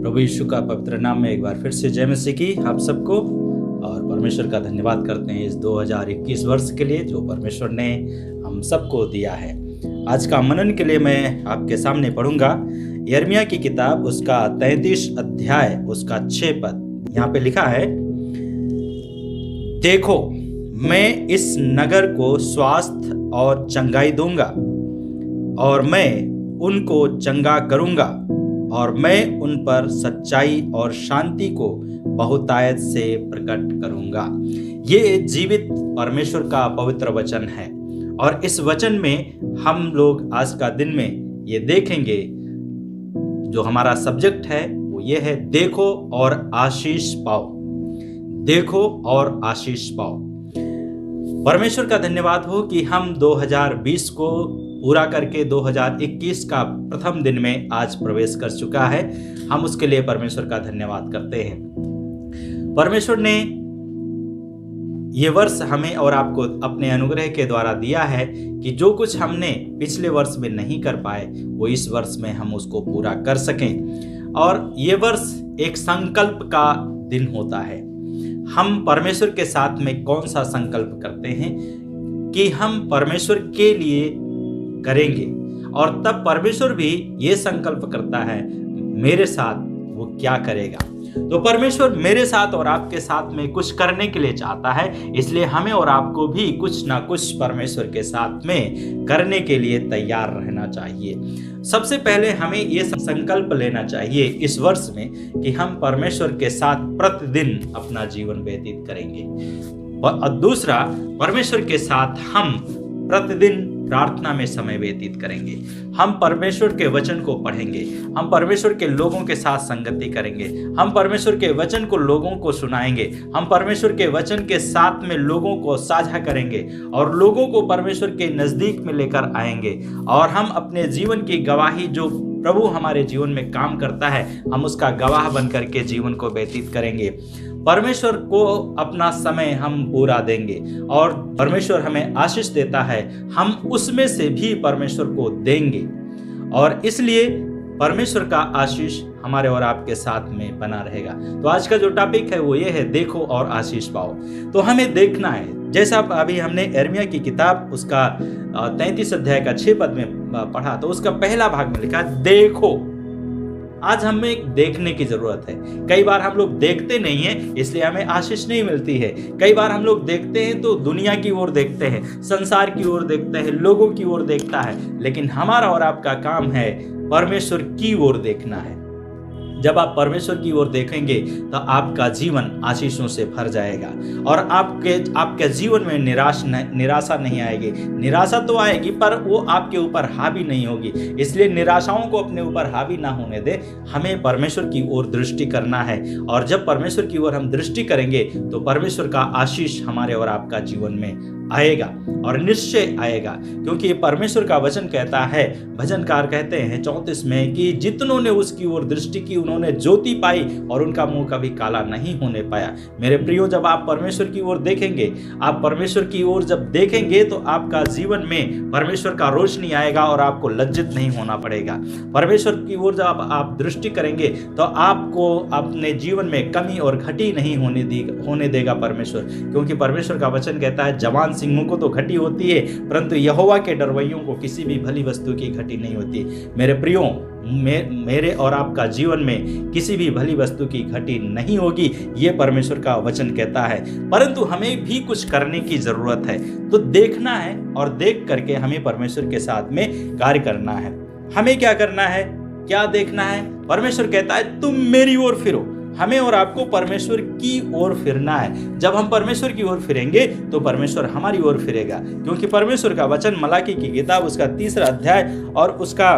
प्रभु यीशु का पवित्र नाम में एक बार फिर से जय मसीह की आप सबको। और परमेश्वर का धन्यवाद करते हैं इस 2021 वर्ष के लिए जो परमेश्वर ने हम सबको दिया है। आज का मनन के लिए मैं आपके सामने पढ़ूंगा यिर्मयाह की किताब उसका 33 अध्याय उसका 6 पद। यहाँ पे लिखा है, देखो मैं इस नगर को स्वास्थ्य और चंगाई दूंगा और मैं उनको चंगा करूंगा और मैं उन पर सच्चाई और शांति को बहुतायत से प्रकट करूंगा। ये जीवित परमेश्वर का पवित्र वचन है और इस वचन में हम लोग आज का दिन में ये देखेंगे। जो हमारा सब्जेक्ट है वो ये है, देखो और आशीष पाओ। देखो और आशीष पाओ। परमेश्वर का धन्यवाद हो कि हम 2020 को पूरा करके 2021 का प्रथम दिन में आज प्रवेश कर चुका है। हम उसके लिए परमेश्वर का धन्यवाद करते हैं। परमेश्वर ने ये वर्ष हमें और आपको अपने अनुग्रह के द्वारा दिया है कि जो कुछ हमने पिछले वर्ष में नहीं कर पाए वो इस वर्ष में हम उसको पूरा कर सकें। और ये वर्ष एक संकल्प का दिन होता है। हम परमेश्वर के साथ में कौन सा संकल्प करते हैं कि हम परमेश्वर के लिए करेंगे, और तब परमेश्वर भी ये संकल्प करता है मेरे साथ वो क्या करेगा। तो परमेश्वर मेरे साथ और आपके साथ में कुछ करने के लिए चाहता है, इसलिए हमें और आपको भी कुछ ना कुछ परमेश्वर के साथ में करने के लिए तैयार रहना चाहिए। सबसे पहले हमें ये संकल्प लेना चाहिए इस वर्ष में कि हम परमेश्वर के साथ प्रतिदिन अपना जीवन व्यतीत करेंगे। और दूसरा, परमेश्वर के साथ हम प्रतिदिन प्रार्थना में समय व्यतीत करेंगे। हम परमेश्वर के वचन को पढ़ेंगे, हम परमेश्वर के लोगों के साथ संगति करेंगे, हम परमेश्वर के वचन को लोगों को सुनाएंगे, हम परमेश्वर के वचन के साथ में लोगों को साझा करेंगे और लोगों को परमेश्वर के नजदीक में लेकर आएंगे। और हम अपने जीवन की गवाही, जो प्रभु हमारे जीवन में काम करता है, हम उसका गवाह बन करके जीवन को व्यतीत करेंगे। परमेश्वर को अपना समय हम पूरा देंगे और परमेश्वर हमें आशीष देता है, हम उसमें से भी परमेश्वर को देंगे। और इसलिए परमेश्वर का आशीष हमारे और आपके साथ में बना रहेगा। तो आज का जो टॉपिक है वो ये है, देखो और आशीष पाओ। तो हमें देखना है, जैसा अभी हमने यिर्मयाह की किताब उसका 33 अध्याय का 6 पद में पढ़ा, तो उसका पहला भाग में लिखा देखो। आज हमें देखने की जरूरत है। कई बार हम लोग देखते नहीं हैं, इसलिए हमें आशीष नहीं मिलती है। कई बार हम लोग देखते हैं तो दुनिया की ओर देखते हैं, संसार की ओर देखते हैं, लोगों की ओर देखता है, लेकिन हमारा और आपका काम है परमेश्वर की ओर देखना है। जब आप परमेश्वर की ओर देखेंगे तो आपका जीवन आशीषों से भर जाएगा और आपके जीवन में निराशा नहीं आएगी। निराशा तो आएगी पर वो आपके ऊपर हावी नहीं होगी। इसलिए निराशाओं को अपने ऊपर हावी ना होने दे। हमें परमेश्वर की ओर दृष्टि करना है और जब परमेश्वर की ओर हम दृष्टि करेंगे तो परमेश्वर का आशीष हमारे और आपका जीवन में आएगा और निश्चय आएगा, क्योंकि परमेश्वर का वचन कहता है, भजनकार कहते हैं 34 में कि जितनों ने उसकी ओर दृष्टि की उन्होंने ज्योति पाई और उनका मुंह कभी काला नहीं होने पाया। मेरे प्रियो, जब आप परमेश्वर की ओर देखेंगे, आप परमेश्वर की ओर जब देखेंगे तो आपका जीवन में परमेश्वर का रोशनी आएगा और आपको लज्जित नहीं होना पड़ेगा। परमेश्वर की ओर जब आप दृष्टि करेंगे तो आपको अपने जीवन में कमी और घटी नहीं होने देगा परमेश्वर, क्योंकि परमेश्वर का वचन कहता है, जवान सिंहों को तो घटी होती है परंतु यहोवा के डरवैयों को किसी भी भली वस्तु की घटी नहीं होती। मेरे प्रियो, मेरे और आपका जीवन में किसी भी भली वस्तु की घटी नहीं होगी, ये परमेश्वर का वचन कहता है। परंतु हमें भी कुछ करने की जरूरत है। तो देखना है और देख करके हमें परमेश्वर के साथ में कार्य करना है। हमें क्या करना है, क्या देखना है? परमेश्वर कहता है तुम मेरी ओर फिरो। हमें और आपको परमेश्वर की ओर फिरना है। जब हम परमेश्वर की ओर फिरेंगे तो परमेश्वर हमारी ओर फिरेगा, क्योंकि परमेश्वर का वचन मलाकी की किताब उसका 3 अध्याय और उसका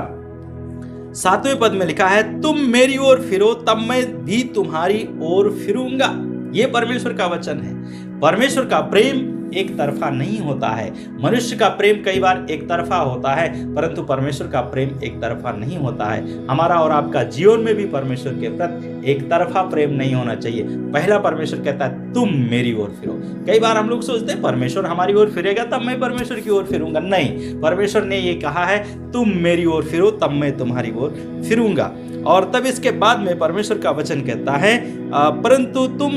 7वें पद में लिखा है, तुम मेरी ओर फिरो तब मैं भी तुम्हारी ओर फिरूंगा। ये परमेश्वर का वचन है। परमेश्वर का प्रेम एक तरफा नहीं होता है। मनुष्य का प्रेम कई बार एक तरफा होता है, परंतु परमेश्वर का प्रेम एक तरफा नहीं होता है। हमारा और आपका जीवन में भी परमेश्वर के प्रति एक तरफा प्रेम नहीं होना चाहिए। पहला परमेश्वर कहता है तुम मेरी ओर फिरो। कई बार हम लोग सोचते हैं परमेश्वर हमारी ओर फिरेगा तब मैं परमेश्वर की ओर फिरूंगा। नहीं, परमेश्वर ने ये कहा है तुम मेरी ओर फिरो तब मैं तुम्हारी ओर फिरूंगा। और तब इसके बाद में परमेश्वर का वचन कहता है परंतु तुम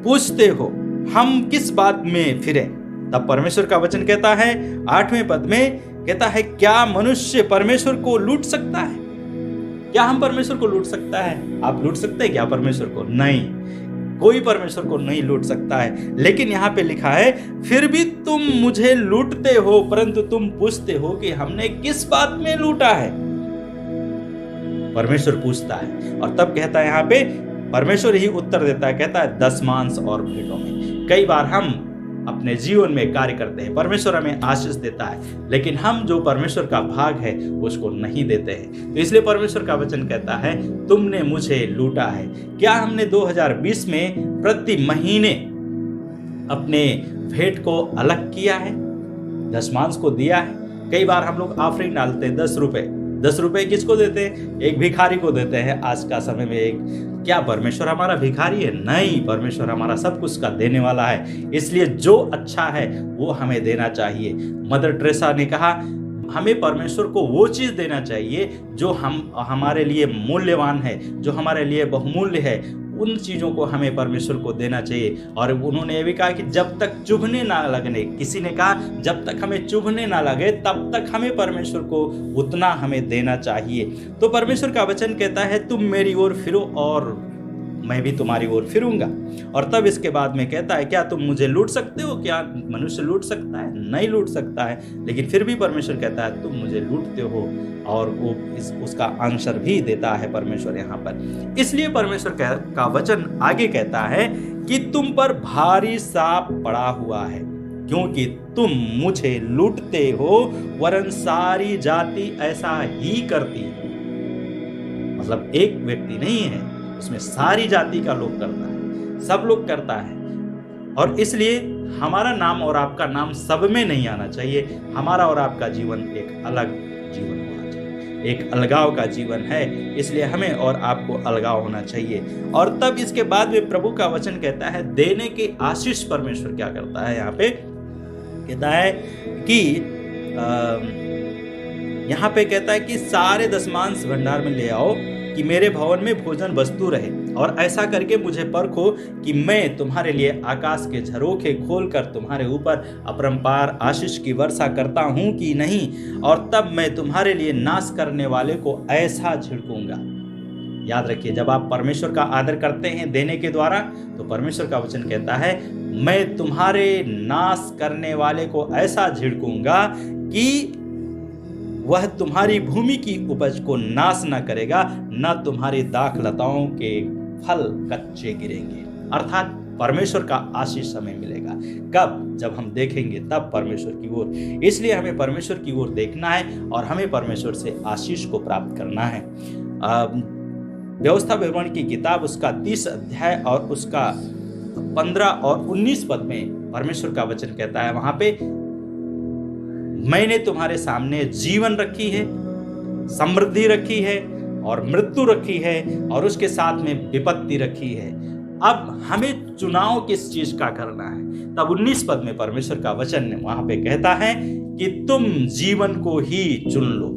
पूछते हो हम किस बात में फिरें। तब परमेश्वर का वचन कहता है 8वें पद में कहता है क्या मनुष्य परमेश्वर को लूट सकता है? क्या हम परमेश्वर को लूट सकता है? आप लूट सकते हैं क्या परमेश्वर को? नहीं, कोई परमेश्वर को नहीं लूट सकता है। लेकिन यहाँ पे लिखा है फिर भी तुम मुझे लूटते हो, परंतु तुम पूछते हो कि हमने किस बात में लूटा है। परमेश्वर पूछता है और तब कहता है यहाँ पे परमेश्वर ही उत्तर देता है, कहता है 10 मांस और भेंटों में। कई बार हम अपने जीवन में कार्य करते हैं, परमेश्वर हमें आशीष देता है, लेकिन हम जो परमेश्वर का भाग है उसको नहीं देते हैं। तो इसलिए परमेश्वर का वचन कहता है तुमने मुझे लूटा है। क्या हमने 2020 में प्रति महीने अपने भेंट को अलग किया है, दशमांश को दिया है? कई बार हम लोग ऑफरिंग डालते हैं 10 रुपए किसको देते हैं? एक भिखारी को देते हैं। आज का समय में क्या परमेश्वर हमारा भिखारी है? नहीं, परमेश्वर हमारा सब कुछ का देने वाला है। इसलिए जो अच्छा है वो हमें देना चाहिए। मदर टेरेसा ने कहा हमें परमेश्वर को वो चीज देना चाहिए जो हमारे लिए मूल्यवान है, जो हमारे लिए बहुमूल्य है। उन चीजों को हमें परमेश्वर को देना चाहिए। और उन्होंने ये भी कहा कि जब तक चुभने ना लगने, किसी ने कहा जब तक हमें चुभने ना लगे तब तक हमें परमेश्वर को उतना हमें देना चाहिए। तो परमेश्वर का वचन कहता है तुम मेरी ओर फिरो और मैं भी तुम्हारी ओर फिरूंगा। और तब इसके बाद में कहता है क्या तुम मुझे लूट सकते हो? क्या मनुष्य लूट सकता है? नहीं लूट सकता है। लेकिन फिर भी परमेश्वर कहता है तुम मुझे लूटते हो, और वो उसका आंसर भी देता है परमेश्वर यहाँ पर। इसलिए परमेश्वर का वचन आगे कहता है कि तुम पर भारी साप पड़ा हुआ है, क्योंकि तुम मुझे लूटते हो, वरन सारी जाति ऐसा ही करती है। मतलब एक व्यक्ति नहीं है, उसमें सारी जाति का लोग करता है, सब लोग करता है। और इसलिए हमारा नाम और आपका नाम सब में नहीं आना चाहिए। हमारा और आपका जीवन एक अलग जीवन होना चाहिए, एक अलगाव का जीवन है। इसलिए हमें और आपको अलगाव होना चाहिए। और तब इसके बाद में प्रभु का वचन कहता है देने की आशीष परमेश्वर क्या करता है। यहाँ पे कहता है कि यहाँ पे कहता है कि सारे दशमांश भंडार में ले आओ कि मेरे भवन में भोजन वस्तु रहे, और ऐसा करके मुझे परखो कि मैं तुम्हारे लिए आकाश के झरोखे खोलकर तुम्हारे ऊपर अपरंपार आशीष की वर्षा करता हूं कि नहीं, और तब मैं तुम्हारे लिए नाश करने वाले को ऐसा झिड़कूंगा। याद रखिए, जब आप परमेश्वर का आदर करते हैं देने के द्वारा, तो परमेश्वर का वचन कहता है मैं तुम्हारे नाश करने वाले को ऐसा झिड़कूंगा कि वह तुम्हारी भूमि की उपज को नाश न करेगा, न तुम्हारी दाख लताओं के फल कच्चे गिरेंगे। अर्थात परमेश्वर का आशीष हमें मिलेगा। कब? जब हम देखेंगे तब परमेश्वर की ओर। इसलिए हमें परमेश्वर की ओर देखना है और हमें परमेश्वर से आशीष को प्राप्त करना है। व्यवस्था विवरण की किताब उसका 30 अध्याय और उसका 15 और 19 पद में परमेश्वर का वचन कहता है, वहां पे मैंने तुम्हारे सामने जीवन रखी है, समृद्धि रखी है और मृत्यु रखी है, और उसके साथ में विपत्ति रखी है। अब हमें चुनाव किस चीज का करना है। तब 19 पद में परमेश्वर का वचन वहां पे कहता है कि तुम जीवन को ही चुन लो।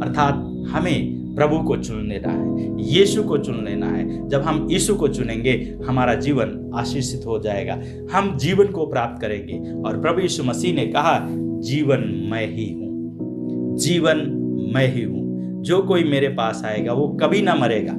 अर्थात हमें प्रभु को चुन लेना है, यीशु को चुन लेना है। जब हम यीशु को चुनेंगे हमारा जीवन आशीषित हो जाएगा, हम जीवन को प्राप्त करेंगे। और प्रभु यीशु मसीह ने कहा जीवन मैं ही हूं, जीवन मैं ही हूं। जो कोई मेरे पास आएगा वो कभी ना मरेगा।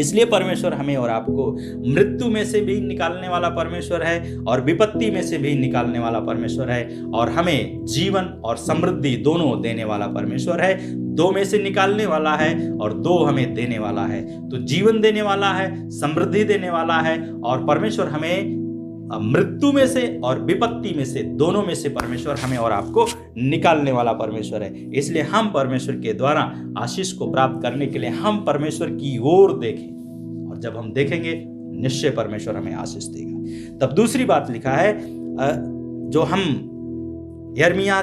इसलिए परमेश्वर हमें और आपको मृत्यु में से भी निकालने वाला परमेश्वर है और विपत्ति में से भी निकालने वाला परमेश्वर है, और हमें जीवन और समृद्धि दोनों देने वाला परमेश्वर है। 2 में से निकालने वाला है और 2 हमें देने वाला है। तो जीवन देने वाला है, समृद्धि देने वाला है, और परमेश्वर हमें मृत्यु में से और विपत्ति में से, दोनों में से परमेश्वर हमें और आपको निकालने वाला परमेश्वर है। इसलिए हम परमेश्वर के द्वारा आशीष को प्राप्त करने के लिए हम परमेश्वर की ओर देखें, और जब हम देखेंगे निश्चय परमेश्वर हमें आशीष देगा। तब दूसरी बात लिखा है, जो हम यिर्मयाह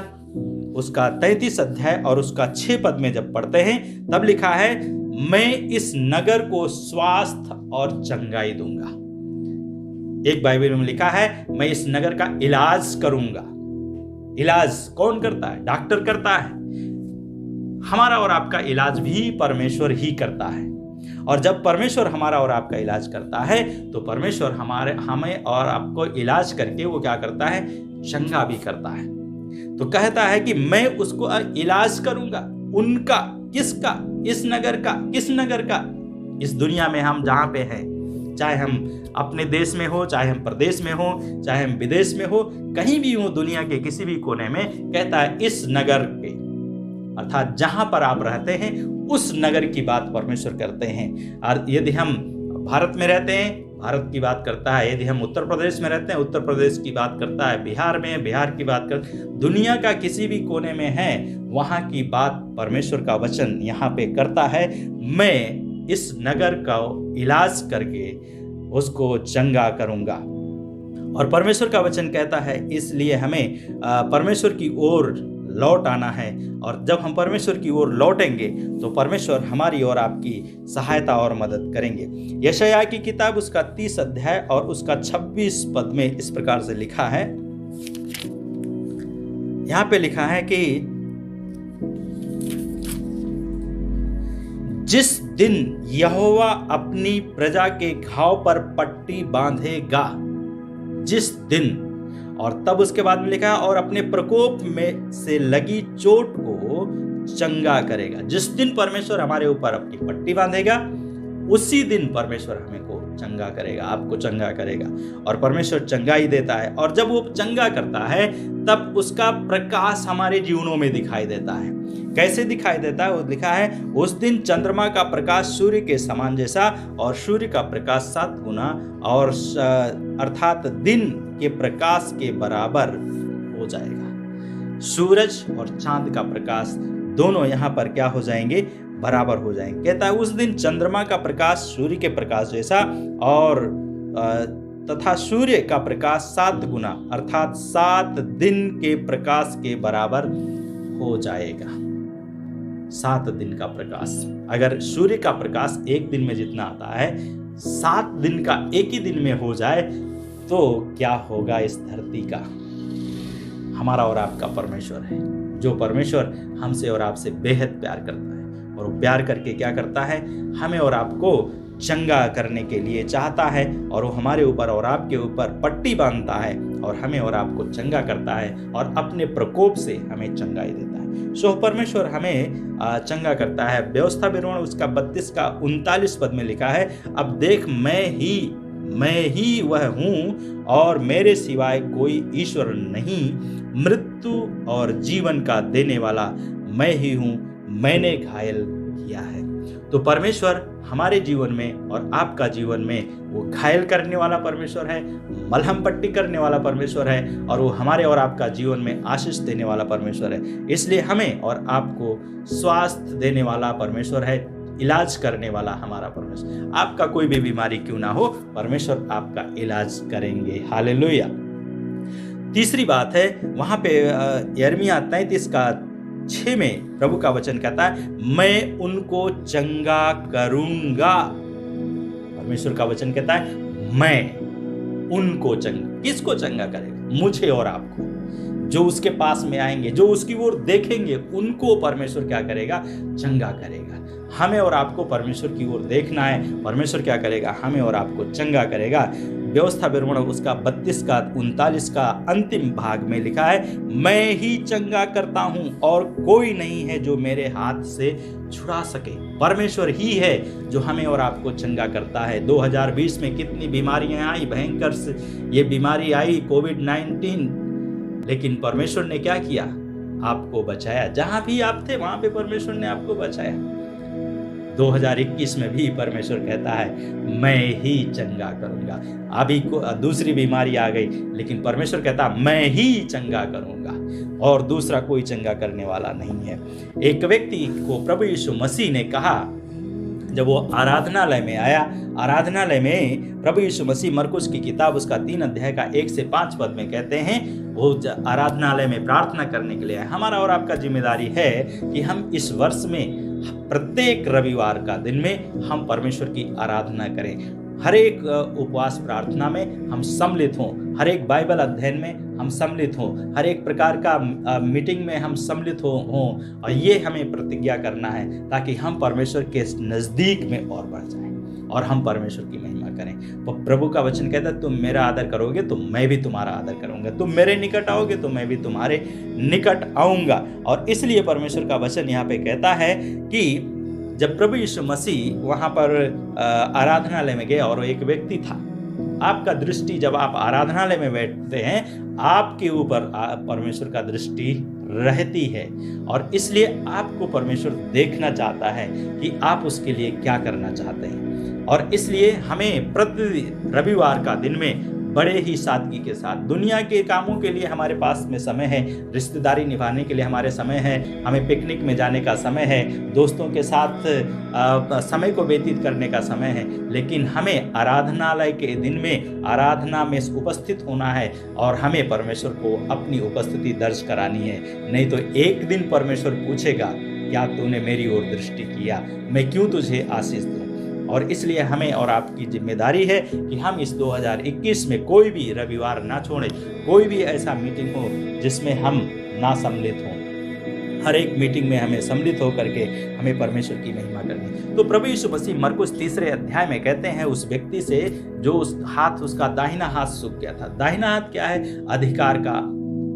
उसका 33 अध्याय और उसका 6 पद में जब पढ़ते हैं, तब लिखा है, मैं इस नगर को स्वास्थ्य और चंगाई दूंगा। एक बाइबल में लिखा है, मैं इस नगर का इलाज करूंगा। इलाज कौन करता है? डॉक्टर करता है। हमारा और आपका इलाज भी परमेश्वर ही करता है। और जब परमेश्वर हमारा और आपका इलाज करता है, तो परमेश्वर हमें और आपको इलाज करके वो क्या करता है? चंगा भी करता है। तो कहता है कि मैं उसको इलाज करूंगा। उनका, किसका? इस नगर का। किस नगर का? इस दुनिया में हम जहां पे हैं, चाहे हम अपने देश में हो, चाहे हम प्रदेश में हो, चाहे हम विदेश में हो, कहीं भी हो दुनिया के किसी भी कोने में, कहता है इस नगर के, अर्थात जहां पर आप रहते हैं उस नगर की बात परमेश्वर करते हैं। और यदि हम भारत में रहते हैं, भारत की बात करता है। यदि हम उत्तर प्रदेश में रहते हैं, उत्तर प्रदेश की बात करता है। बिहार में, बिहार की बात कर, दुनिया का किसी भी कोने में है, वहां की बात परमेश्वर का वचन यहाँ पे करता है। मैं इस नगर का इलाज करके उसको चंगा करूंगा। और परमेश्वर का वचन कहता है, इसलिए हमें परमेश्वर की ओर लौट आना है। और जब हम परमेश्वर की ओर लौटेंगे तो परमेश्वर हमारी और आपकी सहायता और मदद करेंगे। यशायाह की किताब उसका 30 अध्याय और उसका 26 पद में इस प्रकार से लिखा है। यहां पे लिखा है कि जिस दिन यहोवा अपनी प्रजा के घाव पर पट्टी बांधेगा, जिस दिन, और तब उसके बाद में लिखा है, और अपने प्रकोप में से लगी चोट को चंगा करेगा। जिस दिन परमेश्वर हमारे ऊपर अपनी पट्टी बांधेगा, उसी दिन परमेश्वर हमें को चंगा करेगा, आपको चंगा करेगा। और परमेश्वर चंगाई देता है, और जब वो चंगा करता है तब उसका प्रकाश हमारे जीवनों में दिखाई देता है। कैसे दिखाई देता है? वो लिखा है, उस दिन चंद्रमा का प्रकाश सूर्य के समान जैसा, और सूर्य का प्रकाश 7 गुना, और अर्थात दिन के प्रकाश के बराबर हो जाएगा। सूरज और चांद का प्रकाश दोनों यहाँ पर क्या हो जाएंगे? बराबर हो जाएंगे। कहता है, उस दिन चंद्रमा का प्रकाश सूर्य के प्रकाश जैसा, और तथा सूर्य का प्रकाश 7 गुना, अर्थात 7 दिन के प्रकाश के बराबर हो जाएगा। 7 दिन का प्रकाश, अगर सूर्य का प्रकाश एक दिन में जितना आता है, 7 दिन का एक ही दिन में हो जाए, तो क्या होगा इस धरती का? हमारा और आपका परमेश्वर है, जो परमेश्वर हमसे और आपसे बेहद प्यार करता है। और वो प्यार करके क्या करता है? हमें और आपको चंगा करने के लिए चाहता है, और वो हमारे ऊपर और आपके ऊपर पट्टी बांधता है, और हमें और आपको चंगा करता है, और अपने प्रकोप से हमें चंगाई देता है। सो परमेश्वर हमें चंगा करता है। व्यवस्था विवरण उसका 32 का 39 पद में लिखा है, अब देख मैं ही वह हूँ, और मेरे सिवाय कोई ईश्वर नहीं। मृत्यु और जीवन का देने वाला मैं ही हूँ, मैंने घायल किया है। तो परमेश्वर हमारे जीवन में और आपका जीवन में वो घायल करने वाला परमेश्वर है, मलहम पट्टी करने वाला परमेश्वर है, और वो हमारे और आपका जीवन में आशीष देने वाला परमेश्वर है। इसलिए हमें और आपको स्वास्थ्य देने वाला परमेश्वर है, इलाज करने वाला हमारा परमेश्वर। आपका कोई भी बीमारी क्यों ना हो, परमेश्वर आपका इलाज करेंगे। हालेलुया। तीसरी बात है, वहां पे यिर्मयाह 33 का 6 में प्रभु का वचन कहता है, मैं उनको चंगा करूंगा। परमेश्वर का वचन कहता है, मैं उनको चंगा। किसको चंगा करेगा? मुझे और आपको। जो उसके पास में आएंगे, जो उसकी ओर देखेंगे, उनको परमेश्वर क्या करेगा? चंगा करेगा। हमें और आपको परमेश्वर की ओर देखना है। परमेश्वर क्या करेगा? हमें और आपको चंगा करेगा। व्यवस्था विवरण उसका 32 का 39 का अंतिम भाग में लिखा है, मैं ही चंगा करता हूं और कोई नहीं है जो मेरे हाथ से छुड़ा सके। परमेश्वर ही है जो हमें और आपको चंगा करता है। 2020 में कितनी बीमारियां आई, भयंकर से ये बीमारी आई कोविड-19, लेकिन परमेश्वर ने क्या किया? आपको बचाया। जहां भी आप थे वहां पे परमेश्वर ने आपको बचाया। 2021 में भी परमेश्वर कहता है, मैं ही चंगा करूंगा। अभी दूसरी बीमारी आ गई, लेकिन परमेश्वर कहता है, मैं ही चंगा करूंगा, और दूसरा कोई चंगा करने वाला नहीं है। एक व्यक्ति को प्रभु यीशु मसीह ने कहा, जब वो आराधनालय में आया, आराधनालय में प्रभु यीशु मसीह मरकुस की किताब उसका 3 अध्याय का 1 से 5 पद में कहते हैं, वो आराधनालय में प्रार्थना करने के लिए आया। हमारा और आपका जिम्मेदारी है कि हम इस वर्ष में प्रत्येक रविवार का दिन में हम परमेश्वर की आराधना करें। हर एक उपवास प्रार्थना में हम सम्मिलित हों, हर एक बाइबल अध्ययन में हम सम्मिलित हों, हर एक प्रकार का मीटिंग में हम सम्मिलित हों और ये हमें प्रतिज्ञा करना है ताकि हम परमेश्वर के नज़दीक में और बढ़ जाएं और हम परमेश्वर की महिमा करें। तो प्रभु का वचन कहता है, तुम मेरा आदर करोगे तो मैं भी तुम्हारा आदर करूंगा, तुम मेरे निकट आओगे तो मैं भी तुम्हारे निकट आऊंगा। और इसलिए परमेश्वर का वचन यहाँ पे कहता है कि जब प्रभु यीशु मसीह वहाँ पर आराधनालय में गए और एक व्यक्ति था, आपका दृष्टि जब आप आराधनालय में बैठते हैं, आपके ऊपर परमेश्वर का दृष्टि रहती है और इसलिए आपको परमेश्वर देखना चाहता है कि आप उसके लिए क्या करना चाहते हैं। और इसलिए हमें प्रति रविवार का दिन में बड़े ही सादगी के साथ, दुनिया के कामों के लिए हमारे पास में समय है, रिश्तेदारी निभाने के लिए हमारे समय है, हमें पिकनिक में जाने का समय है, दोस्तों के साथ समय को व्यतीत करने का समय है, लेकिन हमें आराधनालय के दिन में आराधना में उपस्थित होना है और हमें परमेश्वर को अपनी उपस्थिति दर्ज करानी है। नहीं तो एक दिन परमेश्वर पूछेगा, क्या तूने मेरी ओर दृष्टि किया, मैं क्यों तुझे आशीष दूं। और इसलिए हमें और आपकी जिम्मेदारी है कि हम इस 2021 में कोई भी रविवार ना छोड़ें, कोई भी ऐसा मीटिंग हो जिसमें हम ना सम्मिलित हों। हर एक मीटिंग में हमें सम्मिलित होकर के हमें परमेश्वर की महिमा करनी। तो प्रभु यीशु मसीह मरकुस 3 अध्याय में कहते हैं उस व्यक्ति से जो उसका दाहिना हाथ सूख गया था। दाहिना हाथ क्या है? अधिकार का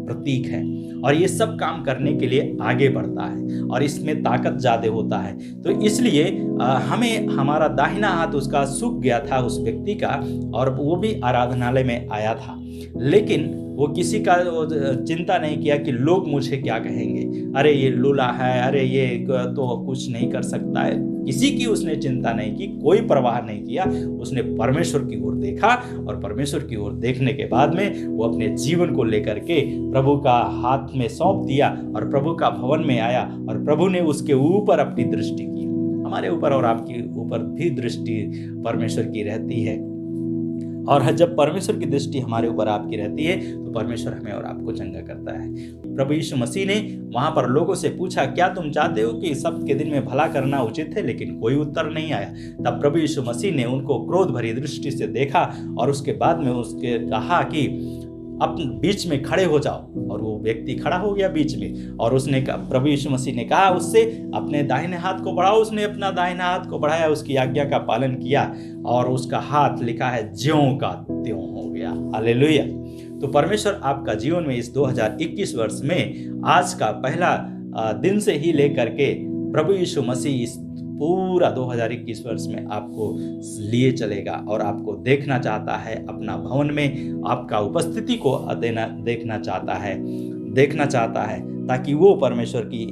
प्रतीक है और ये सब काम करने के लिए आगे बढ़ता है और इसमें ताकत ज्यादा होता है। तो इसलिए हमें हमारा दाहिना हाथ उसका सूख गया था उस व्यक्ति का, और वो भी आराधनालय में आया था, लेकिन वो किसी का चिंता नहीं किया कि लोग मुझे क्या कहेंगे, अरे ये लूला है, अरे ये तो कुछ नहीं कर सकता है। किसी की उसने चिंता नहीं की, कोई परवाह नहीं किया। उसने परमेश्वर की ओर देखा और परमेश्वर की ओर देखने के बाद में वो अपने जीवन को लेकर के प्रभु का हाथ में सौंप दिया और प्रभु का भवन में आया और प्रभु ने उसके ऊपर अपनी दृष्टि की। हमारे ऊपर और आपके ऊपर भी दृष्टि परमेश्वर की रहती है, और जब परमेश्वर की दृष्टि हमारे ऊपर आपकी रहती है तो परमेश्वर हमें और आपको चंगा करता है। प्रभु यीशु मसीह ने वहां पर लोगों से पूछा, क्या तुम चाहते हो कि सब्त के दिन में भला करना उचित है? लेकिन कोई उत्तर नहीं आया। तब प्रभु यीशु मसीह ने उनको क्रोध भरी दृष्टि से देखा और उसके बाद में उसके कहा कि अपने बीच में खड़े हो जाओ, और वो व्यक्ति खड़ा हो गया बीच में। और उसने प्रभु यीशु मसीह ने कहा उससे, अपने दाहिने हाथ को बढ़ाओ। उसने अपना दाहिना हाथ को बढ़ाया, उसकी आज्ञा का पालन किया और उसका हाथ लिखा है ज्यों का त्यों हो गया। हालेलुया। तो परमेश्वर आपका जीवन में इस 2021 वर्ष में आज का पहला दिन से ही लेकर के प्रभु यीशु मसीह इस पूरा 2021 वर्ष में आपको लिए चलेगा और आपको देखना चाहता है अपना भवन में, आपका उपस्थिति को देखना चाहता है ताकि वो परमेश्वर की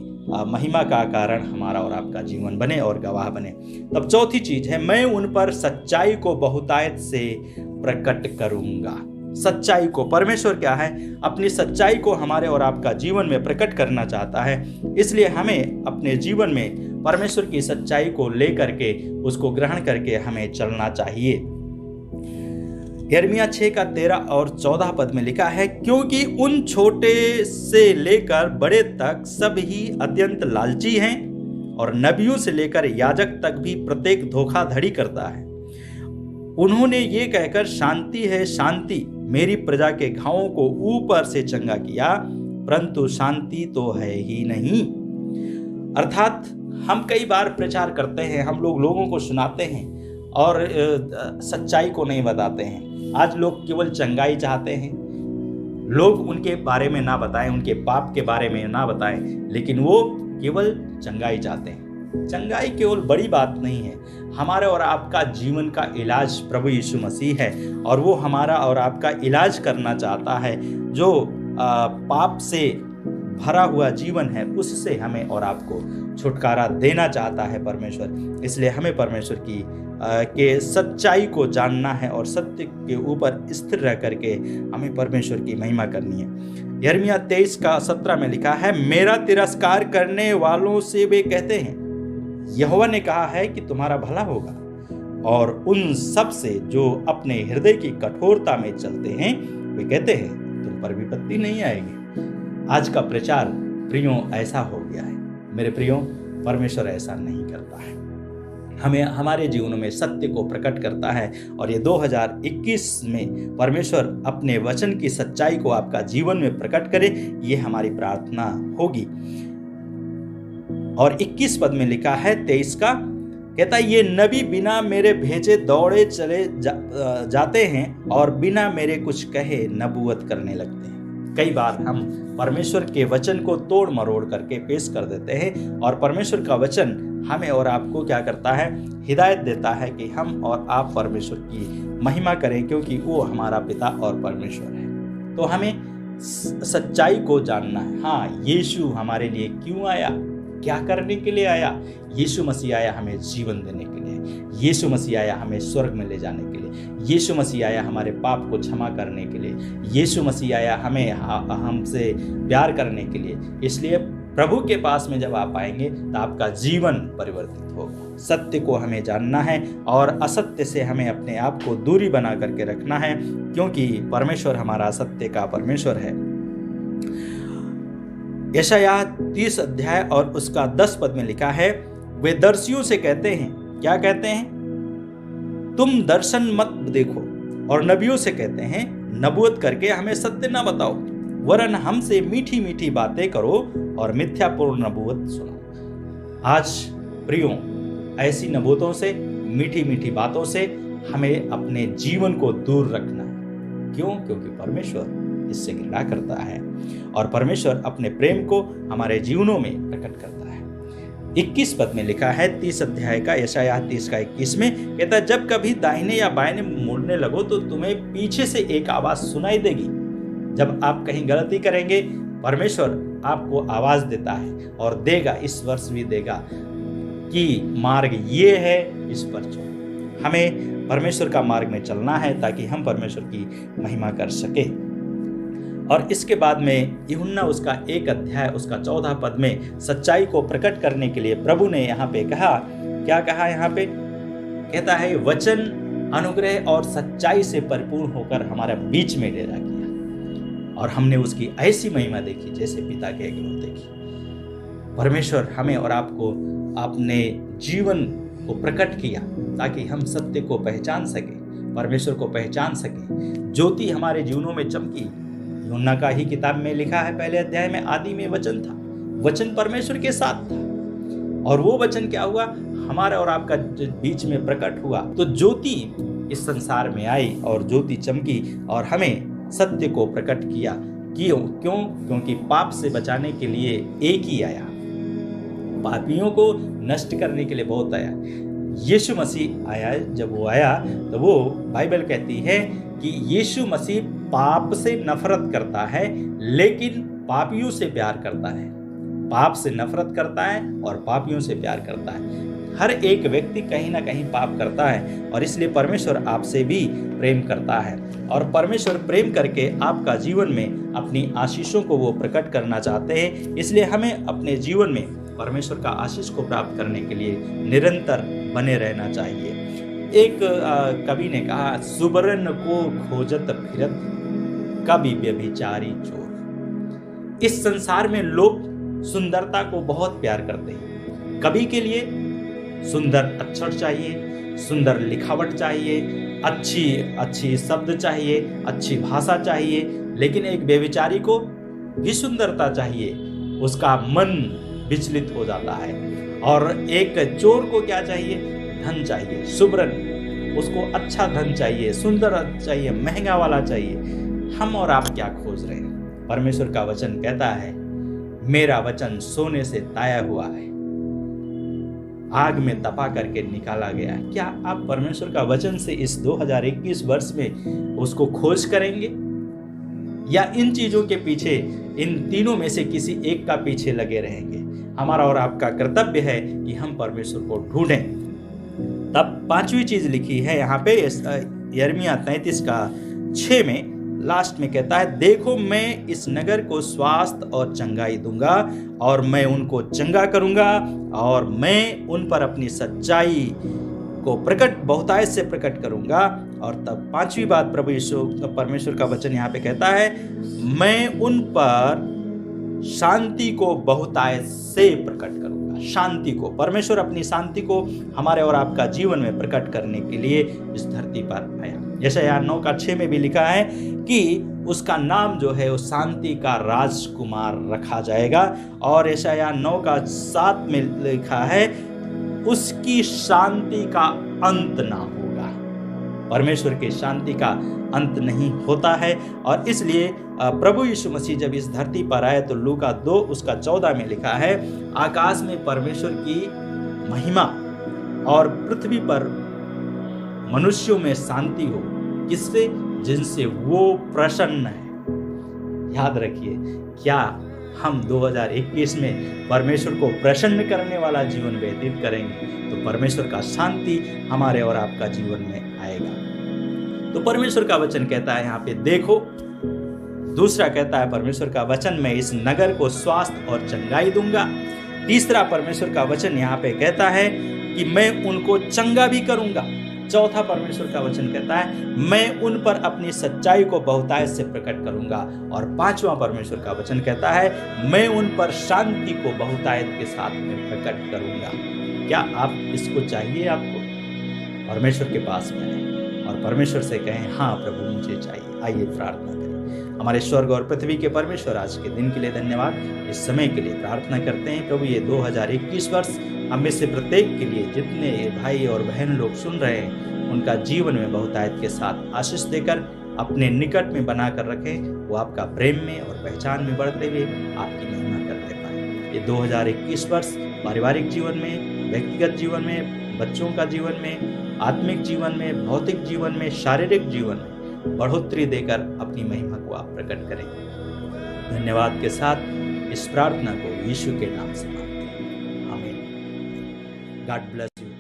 महिमा का कारण हमारा और आपका जीवन बने और गवाह बने। तब चौथी चीज है, मैं उन पर सच्चाई को बहुतायत से प्रकट करूंगा। सच्चाई को, परमेश्वर क्या है? अपनी सच्चाई को हमारे और आपका जीवन में प्रकट करना चाहता है। इसलिए हमें अपने जीवन में परमेश्वर की सच्चाई को लेकर के उसको ग्रहण करके हमें चलना चाहिए। यिर्मयाह 6 का 13 और 14 पद में लिखा है, क्योंकि उन छोटे से लेकर बड़े तक सब ही अत्यंत लालची हैं और नबियों से लेकर याजक तक भी प्रत्येक धोखाधड़ी करता है। उन्होंने ये कहकर शांति है शांति, मेरी प्रजा के घावों को ऊपर से चंगा किया, परंतु शांति तो है ही नहीं। अर्थात हम कई बार प्रचार करते हैं, हम लोगों को सुनाते हैं और सच्चाई को नहीं बताते हैं। आज लोग केवल चंगाई चाहते हैं, लोग उनके बारे में ना बताएं, उनके पाप के बारे में ना बताएं, लेकिन वो केवल चंगाई चाहते हैं। चंगाई केवल बड़ी बात नहीं है। हमारे और आपका जीवन का इलाज प्रभु यीशु मसीह है और वो हमारा और आपका इलाज करना चाहता है। जो पाप से भरा हुआ जीवन है उससे हमें और आपको छुटकारा देना चाहता है परमेश्वर। इसलिए हमें परमेश्वर की के सच्चाई को जानना है और सत्य के ऊपर स्थिर रह करके हमें परमेश्वर की महिमा करनी है। यिर्मयाह 23 का 17 में लिखा है, मेरा तिरस्कार करने वालों से वे कहते हैं, यहोवा ने कहा है कि तुम्हारा भला होगा, और उन सब से जो अपने हृदय की कठोरता में चलते हैं वे कहते हैं तुम पर विपत्ति नहीं आएगी। आज का प्रचार प्रियों ऐसा हो गया है। मेरे प्रियों, परमेश्वर ऐसा नहीं करता है। हमें हमारे जीवनों में सत्य को प्रकट करता है, और ये 2021 में परमेश्वर अपने वचन की सच्चाई को आपका जीवन में प्रकट करे, ये हमारी प्रार्थना होगी। और 21 पद में लिखा है 23 का, कहता है ये नबी बिना मेरे भेजे दौड़े चले जाते हैं और बिना मेरे कुछ कहे नबूवत करने लगते हैं। कई बार हम परमेश्वर के वचन को तोड़ मरोड़ करके पेश कर देते हैं, और परमेश्वर का वचन हमें और आपको क्या करता है, हिदायत देता है कि हम और आप परमेश्वर की महिमा करें, क्योंकि वो हमारा पिता और परमेश्वर है। तो हमें सच्चाई को जानना है। हाँ, यीशु हमारे लिए क्यों आया, क्या करने के लिए आया? यीशु मसीह आया हमें जीवन देने के लिए। यीशु मसीह आया हमें स्वर्ग में ले जाने के लिए। यीशु मसीह आया हमारे पाप को क्षमा करने के लिए। यीशु मसीह आया हमें हमसे प्यार करने के लिए। इसलिए प्रभु के पास में जब आप आएंगे तो आपका जीवन परिवर्तित होगा। सत्य को हमें जानना है और असत्य से हमें अपने आप को दूरी बना करके रखना है, क्योंकि परमेश्वर हमारा सत्य का परमेश्वर है। यशायाह 30 अध्याय और उसका 10 पद में लिखा है, वे दर्शियों से कहते हैं, क्या कहते हैं? तुम दर्शन मत देखो, और नबियों से कहते हैं नबूवत करके हमें सत्य ना बताओ, वरन हमसे मीठी मीठी बातें करो और मिथ्यापूर्ण नबूवत सुनाओ। आज प्रियों, ऐसी नबूवतों से, मीठी मीठी बातों से हमें अपने जीवन को दूर रखना है। क्यों? क्योंकि परमेश्वर इससे घृणा करता है, और परमेश्वर अपने प्रेम को हमारे जीवनों में प्रकट करता है। 21 पद में लिखा है 30 अध्याय का, यशायाह 30 का 21 में कहता है, जब कभी दाहिने या बाएं मुड़ने लगो तो तुम्हें पीछे से एक आवाज सुनाई देगी। जब आप कहीं गलती करेंगे, परमेश्वर आपको आवाज देता है और देगा, इस वर्ष भी देगा कि मार्ग ये है, इस पर चलो। हमें परमेश्वर का मार्ग में चलना है ताकि हम परमेश्वर की महिमा कर सके। और इसके बाद में यूहन्ना उसका 1 अध्याय उसका 14 पद में सच्चाई को प्रकट करने के लिए प्रभु ने यहाँ पे कहा, क्या कहा यहाँ पे? कहता है वचन अनुग्रह और सच्चाई से परिपूर्ण होकर हमारे बीच में डेरा किया, और हमने उसकी ऐसी महिमा देखी जैसे पिता के इकलौते की। परमेश्वर हमें और आपको अपने जीवन को प्रकट किया ताकि हम सत्य को पहचान सके, परमेश्वर को पहचान सके। ज्योति हमारे जीवनों में चमकी। यूहन्ना का ही किताब में लिखा है 1 अध्याय में, आदि में वचन था, वचन परमेश्वर के साथ था, और वो वचन क्या हुआ, हमारे और आपका बीच में प्रकट हुआ। तो ज्योति इस संसार में आई और ज्योति चमकी और हमें सत्य को प्रकट किया। क्यों? क्योंकि पाप से बचाने के लिए एक ही आया, पापियों को नष्ट करने के लिए बहुत आया। यीशु मसीह आया। जब वो आया तो वो बाइबल कहती है कि यीशु मसीह पाप से नफरत करता है, लेकिन पापियों से प्यार करता है। पाप से नफरत करता है और पापियों से प्यार करता है। हर एक व्यक्ति कहीं ना कहीं पाप करता है, और इसलिए परमेश्वर आपसे भी प्रेम करता है, और परमेश्वर प्रेम करके आपका जीवन में अपनी आशीषों को वो प्रकट करना चाहते हैं। इसलिए हमें अपने जीवन में परमेश्वर का आशीष को प्राप्त करने के लिए निरंतर बने रहना चाहिए। एक कवि ने कहा, सुबरन को खोजत फिरत कवि व्यभिचारी चोर। इस संसार में लोग सुंदरता को बहुत प्यार करते हैं। कवि के लिए सुंदर अक्षर चाहिए, सुंदर लिखावट चाहिए, अच्छी शब्द चाहिए, अच्छी भाषा चाहिए, लेकिन एक व्यभिचारी को भी सुंदरता चाहिए, उसका मन विचलित हो जाता है। और एक चोर को क्या चाहिए? धन चाहिए, सुबरन, उसको अच्छा धन चाहिए, सुंदर चाहिए, महंगा वाला चाहिए। हम और आप क्या खोज रहे हैं? परमेश्वर का वचन कहता है, मेरा वचन सोने से ताया हुआ है, आग में तपा करके निकाला गया। क्या आप परमेश्वर का वचन से इस 2021 वर्ष में उसको खोज करेंगे, या इन चीजों के पीछे, इन तीनों में से किसी एक का पीछे लगे रहेंगे? हमारा और आपका कर्तव्य है कि हम परमेश्वर को ढूंढें। तब 5वीं चीज लिखी है यहाँ पे यिर्मयाह 33 का 6 में, लास्ट में कहता है, देखो मैं इस नगर को स्वास्थ्य और चंगाई दूंगा और मैं उनको चंगा करूंगा और मैं उन पर अपनी सच्चाई को बहुतायत से प्रकट करूंगा। और तब पांचवी बात प्रभु यीशु परमेश्वर का वचन यहाँ पे कहता है, मैं उन पर शांति को बहुतायत से प्रकट करूंगा। शांति को, परमेश्वर अपनी शांति को हमारे और आपका जीवन में प्रकट करने के लिए इस धरती पर आया। यशायाह 9:6 में भी लिखा है कि उसका नाम जो है वो शांति का राजकुमार रखा जाएगा। और यशायाह 9:7 में लिखा है, उसकी शांति का अंत ना होगा। परमेश्वर की शांति का अंत नहीं होता है। और इसलिए प्रभु यीशु मसीह जब इस धरती पर आए तो लूका 2:14 में लिखा है, आकाश में परमेश्वर की महिमा और पृथ्वी पर मनुष्यों में शांति हो। किससे? जिनसे वो प्रसन्न है। याद रखिए, क्या हम 2021 में परमेश्वर को प्रसन्न करने वाला जीवन व्यतीत करेंगे तो परमेश्वर का शांति हमारे और आपका जीवन में आएगा। तो परमेश्वर का वचन कहता है यहाँ पे, देखो। दूसरा कहता है परमेश्वर का वचन, मैं इस नगर को स्वास्थ्य और चंगाई दूंगा। तीसरा परमेश्वर का वचन यहाँ पे कहता है कि मैं उनको चंगा भी करूंगा। चौथा परमेश्वर का वचन कहता है, मैं उन पर अपनी सच्चाई को बहुतायत से प्रकट करूंगा। और पांचवा परमेश्वर का वचन कहता है, मैं उन पर शांति को बहुतायत के साथ में प्रकट करूंगा। क्या आप इसको चाहिए? आपको परमेश्वर के पास में आए और परमेश्वर से कहें, हाँ प्रभु मुझे चाहिए। आइए प्रार्थना करें। हमारे स्वर्ग और पृथ्वी के परमेश्वर, आज के दिन के लिए धन्यवाद। इस समय के लिए प्रार्थना करते हैं प्रभु, ये 2021 वर्ष हम में से प्रत्येक के लिए, जितने भाई और बहन लोग सुन रहे हैं, उनका जीवन में बहुतायत के साथ आशीष देकर अपने निकट में बनाकर रखें। वो आपका प्रेम में और पहचान में बढ़ते हुए आपकी महिमा करते पाए। ये 2021 वर्ष पारिवारिक जीवन में, व्यक्तिगत जीवन में, बच्चों का जीवन में, आत्मिक जीवन में, भौतिक जीवन में, शारीरिक जीवन में बढ़ोतरी देकर अपनी महिमा को आप प्रकट करें। धन्यवाद के साथ इस प्रार्थना को यीशु के नाम से मांगते हैं, आमीन। God bless you.